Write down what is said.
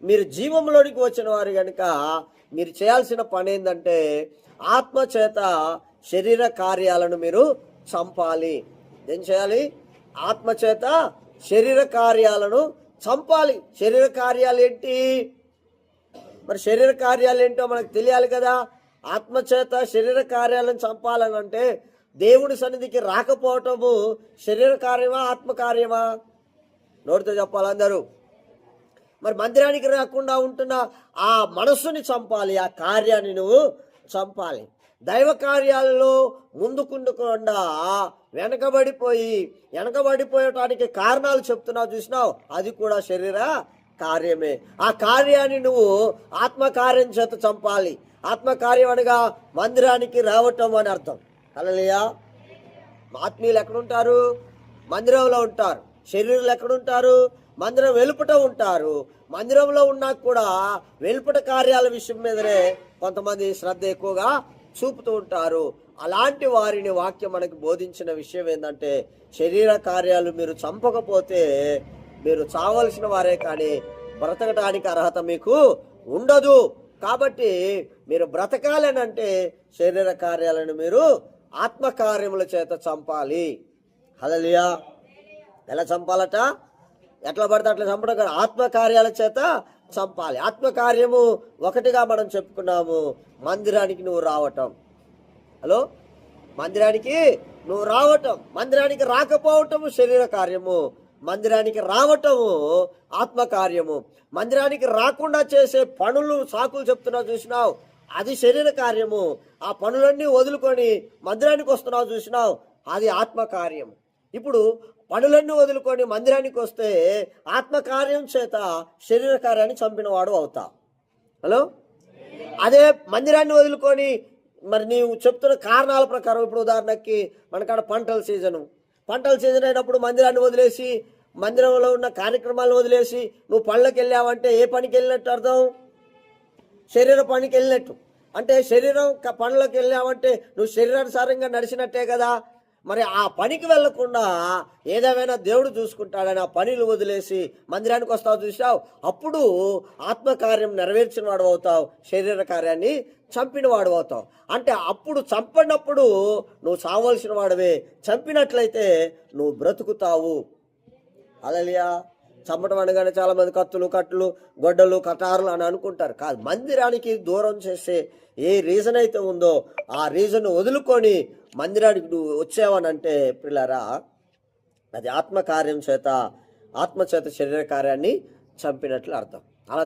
మీరు జీవంలోనికి వచ్చిన వారు కనుక మీరు చేయాల్సిన పని ఏంటంటే ఆత్మ చేత శరీర కార్యాలను మీరు చంపాలి. ఏం చేయాలి? ఆత్మ చేత శరీర కార్యాలను చంపాలి. శరీర కార్యాలు ఏంటి? మరి శరీర కార్యాలు ఏంటో మనకు తెలియాలి కదా. ఆత్మచేత శరీర కార్యాలను చంపాలని అంటే దేవుడి సన్నిధికి రాకపోవటము శరీర కార్యమా ఆత్మకార్యమా? నోటితో చెప్పాలి అందరూ. మరి మందిరానికి రాకుండా ఉంటున్న ఆ మనస్సుని చంపాలి, ఆ కార్యాన్ని నువ్వు చంపాలి. దైవ కార్యాలలో ముందుకుండకుండా వెనకబడిపోయటానికి కారణాలు చెప్తున్నావు చూసినావు, అది కూడా శరీర కార్యమే. ఆ కార్యాన్ని నువ్వు ఆత్మకార్యం చేత చంపాలి. ఆత్మకార్యం అనగా మందిరానికి రావటం అని అర్థం. హల్లెలూయా. ఆత్మీయులు ఎక్కడుంటారు? మందిరంలో ఉంటారు. శరీరులు ఎక్కడుంటారు? మందిరం వెలుపట ఉంటారు. మందిరంలో ఉన్నా కూడా వెలుపట కార్యాల విషయం మీదనే కొంతమంది శ్రద్ధ ఎక్కువగా చూపుతూ ఉంటారు. అలాంటి వారిని వాక్యం మనకు బోధించిన విషయం ఏంటంటే శరీర కార్యాలు మీరు చంపకపోతే మీరు చావలసిన వారే, కానీ బ్రతకడానికి అర్హత మీకు ఉండదు. కాబట్టి మీరు బ్రతకాలనంటే శరీర కార్యాలను మీరు ఆత్మకార్యముల చేత చంపాలి. హల్లెలూయా. ఎలా చంపాలట? ఎట్లా పడితే అట్లా చంపడం కాదు, ఆత్మకార్యాల చేత చంపాలి. ఆత్మకార్యము ఒకటిగా మనం చెప్పుకున్నాము, మందిరానికి నువ్వు రావటం. హలో, మందిరానికి నువ్వు రావటం. మందిరానికి రాకపోవటము శరీర కార్యము, మందిరానికి రావటము ఆత్మకార్యము. మందిరానికి రాకుండా చేసే పనులు సాకులు చెప్తున్నావు చూసినావు, అది శరీర కార్యము. ఆ పనులన్నీ వదులుకొని మందిరానికి వస్తున్నావు చూసినావు, అది ఆత్మకార్యం. ఇప్పుడు పనులన్నీ వదులుకొని మందిరానికి వస్తే ఆత్మకార్యం చేత శరీర కార్యాన్ని చంపినవాడు అవుతావు. హలో, అదే మందిరాన్ని వదులుకొని మరి నీవు చెప్తున్న కారణాల ప్రకారం, ఇప్పుడు ఉదాహరణకి మనకాడ పంటల సీజన్ అయినప్పుడు మందిరాన్ని వదిలేసి, మందిరంలో ఉన్న కార్యక్రమాలను వదిలేసి నువ్వు పనులకు వెళ్ళావంటే ఏ పనికి వెళ్ళినట్టు అర్థం? శరీర పనికి వెళ్ళినట్టు. అంటే శరీరం పనులకు వెళ్ళావంటే నువ్వు శరీరానుసారంగా నడిచినట్టే కదా. మరి ఆ పనికి వెళ్లకుండా ఏదేమైనా దేవుడు చూసుకుంటాడని ఆ పనులు వదిలేసి మందిరానికి వస్తావు చూసావు, అప్పుడు ఆత్మకార్యం నెరవేర్చిన వాడు అవుతావు, శరీర కార్యాన్ని చంపిన వాడు అవుతావు. అంటే అప్పుడు చంపినప్పుడు నువ్వు చావలసిన వాడివే, చంపినట్లయితే నువ్వు బ్రతుకుతావు. హల్లెలూయా. చంపడం అనగానే చాలా మంది కత్తులు, గొడ్డలు, కటారులు అని అనుకుంటారు. కాదు, మందిరానికి దూరం చేసే ఏ రీజన్ అయితే ఉందో ఆ రీజన్ వదులుకొని మందిరానికి నువ్వు వచ్చావనంటే పిల్లరా, అది ఆత్మకార్యం చేత, ఆత్మచేత శరీర కార్యాన్ని చంపినట్లు అర్థం.